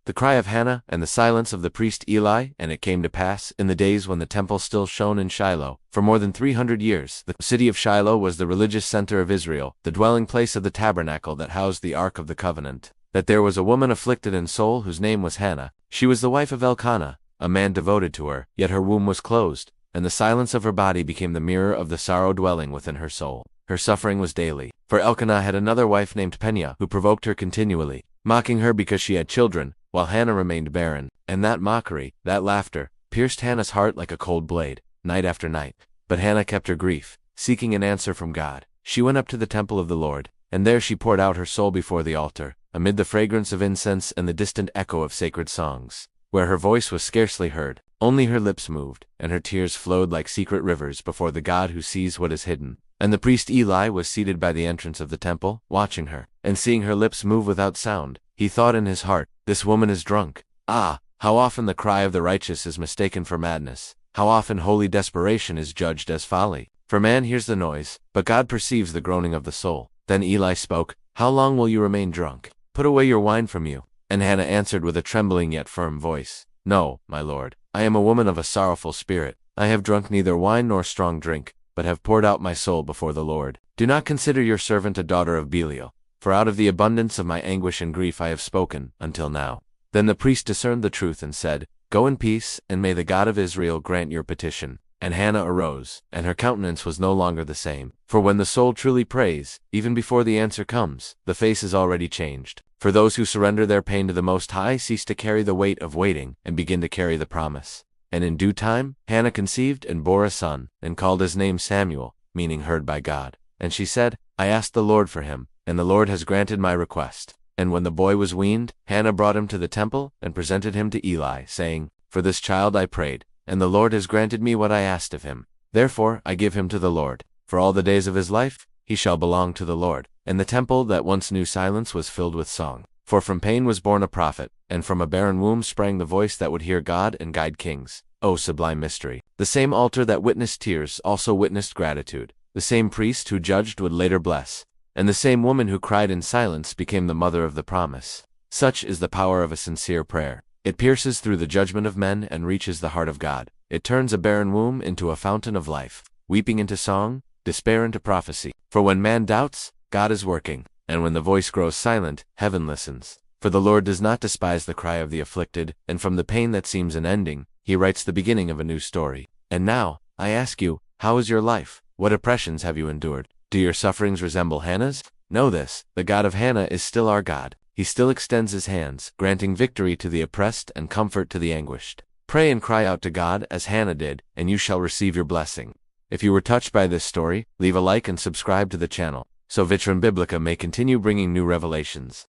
The cry of Hannah and the silence of the priest Eli. And it came to pass, in the days when the temple still shone in Shiloh, for more than 300 years, the city of Shiloh was the religious center of Israel, the dwelling place of the tabernacle that housed the Ark of the Covenant, that there was a woman afflicted in soul whose name was Hannah. She was the wife of Elkanah, a man devoted to her, yet her womb was closed, and the silence of her body became the mirror of the sorrow dwelling within her soul. Her suffering was daily, for Elkanah had another wife named Peninnah, who provoked her continually, mocking her because she had children, while Hannah remained barren. And that mockery, that laughter, pierced Hannah's heart like a cold blade, night after night. But Hannah kept her grief, seeking an answer from God. She went up to the temple of the Lord, and there she poured out her soul before the altar, amid the fragrance of incense and the distant echo of sacred songs, where her voice was scarcely heard. Only her lips moved, and her tears flowed like secret rivers before the God who sees what is hidden. And the priest Eli was seated by the entrance of the temple, watching her, and seeing her lips move without sound, he thought in his heart, "This woman is drunk." Ah, how often the cry of the righteous is mistaken for madness, how often holy desperation is judged as folly. For man hears the noise, but God perceives the groaning of the soul. Then Eli spoke, "How long will you remain drunk? Put away your wine from you." And Hannah answered with a trembling yet firm voice, "No, my lord, I am a woman of a sorrowful spirit. I have drunk neither wine nor strong drink, but have poured out my soul before the Lord. Do not consider your servant a daughter of Belial, for out of the abundance of my anguish and grief I have spoken, until now." Then the priest discerned the truth and said, "Go in peace, and may the God of Israel grant your petition." And Hannah arose, and her countenance was no longer the same. For when the soul truly prays, even before the answer comes, the face is already changed. For those who surrender their pain to the Most High cease to carry the weight of waiting, and begin to carry the promise. And in due time, Hannah conceived and bore a son, and called his name Samuel, meaning heard by God. And she said, "I asked the Lord for him, and the Lord has granted my request." And when the boy was weaned, Hannah brought him to the temple, and presented him to Eli, saying, "For this child I prayed, and the Lord has granted me what I asked of him. Therefore I give him to the Lord. For all the days of his life, he shall belong to the Lord." And the temple that once knew silence was filled with song. For from pain was born a prophet, and from a barren womb sprang the voice that would hear God and guide kings. O sublime mystery! The same altar that witnessed tears also witnessed gratitude. The same priest who judged would later bless. And the same woman who cried in silence became the mother of the promise. Such is the power of a sincere prayer. It pierces through the judgment of men and reaches the heart of God. It turns a barren womb into a fountain of life, weeping into song, despair into prophecy. For when man doubts, God is working, and when the voice grows silent, heaven listens. For the Lord does not despise the cry of the afflicted, and from the pain that seems unending, he writes the beginning of a new story. And now, I ask you, how is your life? What oppressions have you endured? Do your sufferings resemble Hannah's? Know this, the God of Hannah is still our God. He still extends his hands, granting victory to the oppressed and comfort to the anguished. Pray and cry out to God as Hannah did, and you shall receive your blessing. If you were touched by this story, leave a like and subscribe to the channel, so Vitrum Biblica may continue bringing new revelations.